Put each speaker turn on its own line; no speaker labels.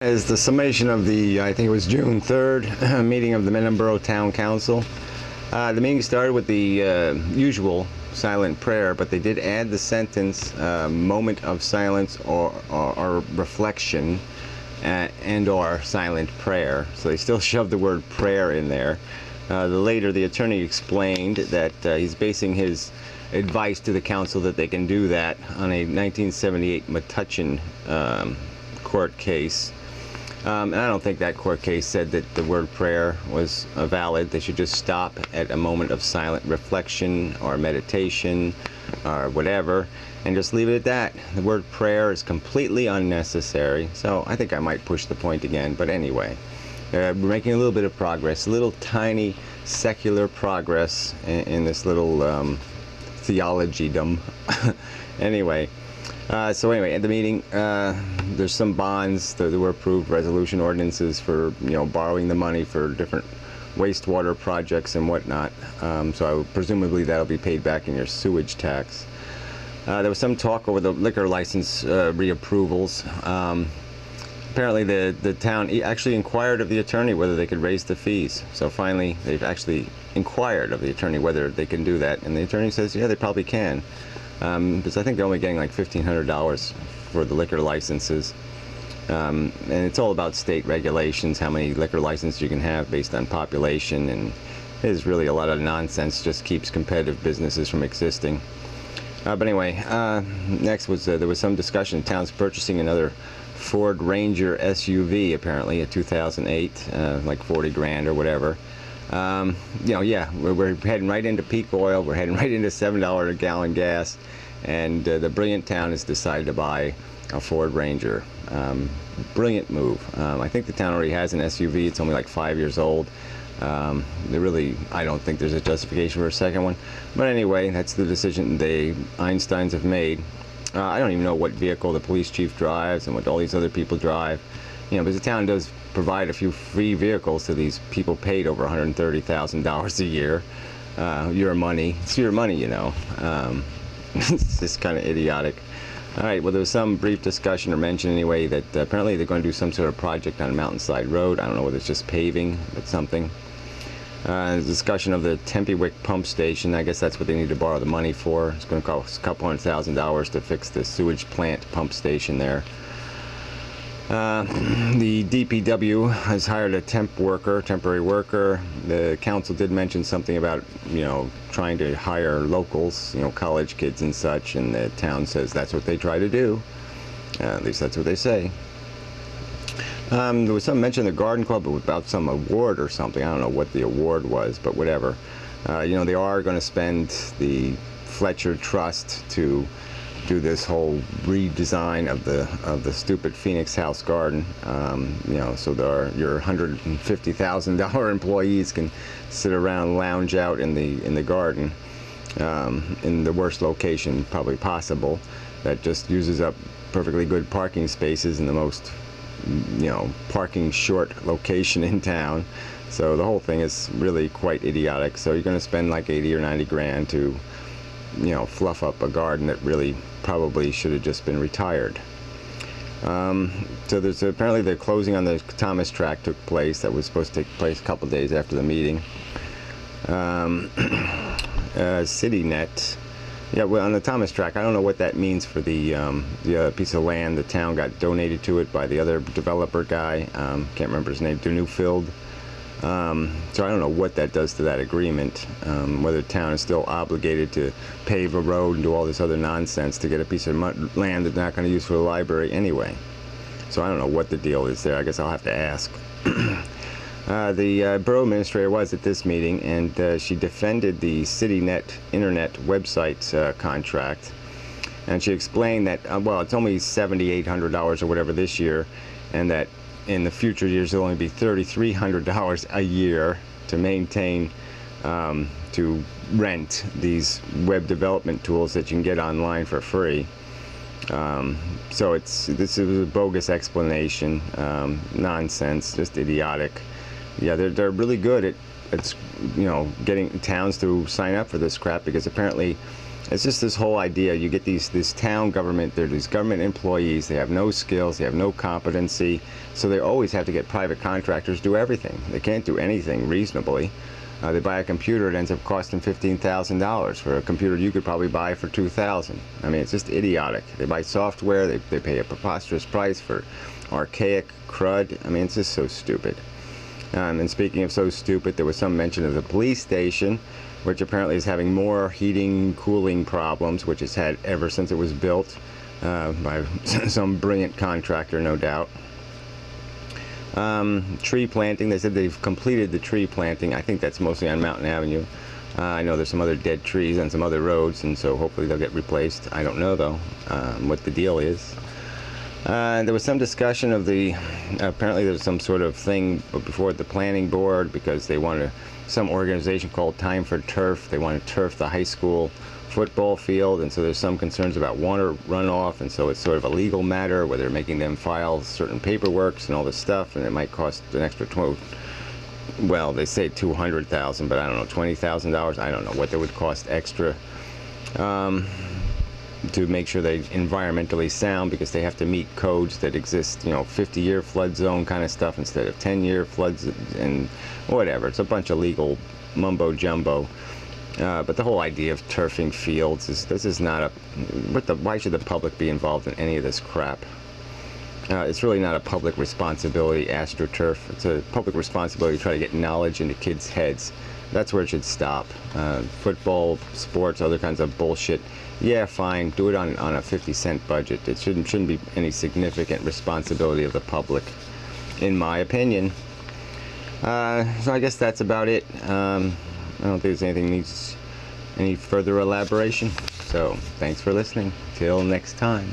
As the summation of the, I think it was June 3rd, meeting of the Mendham Borough Town Council. The meeting started with the usual silent prayer, but they did add the sentence, moment of silence or reflection and or silent prayer. So they still shoved the word prayer in there. Later, the attorney explained that he's basing his advice to the council that they can do that on a 1978 Metuchen court case. And I don't think that court case said that the word prayer was valid. They should just stop at a moment of silent reflection or meditation or whatever and just leave it at that. The word prayer is completely unnecessary, so I think I might push the point again. But anyway, we're making a little bit of progress, a little tiny secular progress in this little theology-dom. Anyway. So anyway, at the meeting, there's some bonds that were approved, resolution ordinances for, borrowing the money for different wastewater projects and whatnot. So presumably that'll be paid back in your sewage tax. There was some talk over the liquor license reapprovals. Apparently the town actually inquired of the attorney whether they could raise the fees. So finally, they've actually inquired of the attorney whether they can do that. And the attorney says, yeah, they probably can. Because I think they're only getting like $1,500 for the liquor licenses. And it's all about state regulations, how many liquor licenses you can have based on population, and it is really a lot of nonsense, just keeps competitive businesses from existing. But anyway, next was there was some discussion of towns purchasing another Ford Ranger SUV, apparently, a 2008, like 40 grand or whatever. Yeah, we're heading right into peak oil, we're heading right into $7 a gallon gas, and the brilliant town has decided to buy a Ford Ranger. Brilliant move. I think the town already has an SUV, it's only like 5 years old. I don't think there's a justification for a second one. But anyway, that's the decision the Einsteins have made. I don't even know what vehicle the police chief drives and what all these other people drive. Because the town does provide a few free vehicles to these people paid over $130,000 a year. Your money. It's your money, It's just kind of idiotic. All right, well, there was some brief discussion or mention anyway that apparently they're going to do some sort of project on Mountainside Road. I don't know whether it's just paving, but something. Discussion of the Tempe-Wick pump station. I guess that's what they need to borrow the money for. It's going to cost a couple $100,000 to fix the sewage plant pump station there. The DPW has hired a temporary worker. The council did mention something about, trying to hire locals, college kids and such, and the town says that's what they try to do. At least that's what they say. There was some mention of the Garden Club about some award or something. I don't know what the award was, but whatever. They are going to spend the Fletcher Trust to do this whole redesign of the stupid Phoenix House garden, so your $150,000 employees can sit around and lounge out in the garden, in the worst location probably possible, that just uses up perfectly good parking spaces in the most parking short location in town. So the whole thing is really quite idiotic. So you're going to spend like 80 or 90 grand to fluff up a garden that really probably should have just been retired. So there's apparently the closing on the Thomas track took place. That was supposed to take place a couple days after the meeting. CityNet. Yeah, well, on the Thomas track, I don't know what that means for the piece of land the town got donated to it by the other developer guy. Can't remember his name. Newfield. So I don't know what that does to that agreement, whether the town is still obligated to pave a road and do all this other nonsense to get a piece of land that they're not going to use for the library anyway. So I don't know what the deal is there. I guess I'll have to ask. The borough administrator was at this meeting, and she defended the CityNet internet website contract. And she explained that, well, it's only $7,800 or whatever this year, and that in the future years it'll only be $3,300 a year to maintain, to rent these web development tools that you can get online for free. So this is a bogus explanation, nonsense, just idiotic. Yeah, they're really good at getting towns to sign up for this crap, because apparently It's just this whole idea. You get this town government, they're these government employees, they have no skills, they have no competency, so they always have to get private contractors do everything. They can't do anything reasonably. They buy a computer, it ends up costing $15,000 for a computer you could probably buy for $2,000. I mean, it's just idiotic. They buy software, they pay a preposterous price for archaic crud. I mean, it's just so stupid. And speaking of so stupid, there was some mention of the police station, which apparently is having more heating, cooling problems, which it's had ever since it was built by some brilliant contractor, no doubt. Tree planting, they said they've completed the tree planting. I think that's mostly on Mountain Avenue. I know there's some other dead trees on some other roads, and so hopefully they'll get replaced. I don't know, though, what the deal is. There was some discussion of apparently there's some sort of thing before the planning board because they wanted some organization called Time for Turf. They want to turf the high school football field, and so there's some concerns about water runoff, and so it's sort of a legal matter where they're making them file certain paperworks and all this stuff, and it might cost an extra well, they say $200,000, but I don't know, $20,000. I don't know what they would cost extra to make sure they're environmentally sound, because they have to meet codes that exist, 50-year flood zone kind of stuff instead of 10-year floods and whatever. It's a bunch of legal mumbo jumbo. But the whole idea of turfing fields is not why should the public be involved in any of this crap? It's really not a public responsibility, AstroTurf. It's a public responsibility to try to get knowledge into kids' heads. That's where it should stop. Football, sports, other kinds of bullshit. Yeah, fine, do it on a 50-cent budget. It shouldn't be any significant responsibility of the public, in my opinion. So I guess that's about it. I don't think there's anything needs any further elaboration. So thanks for listening. Till next time.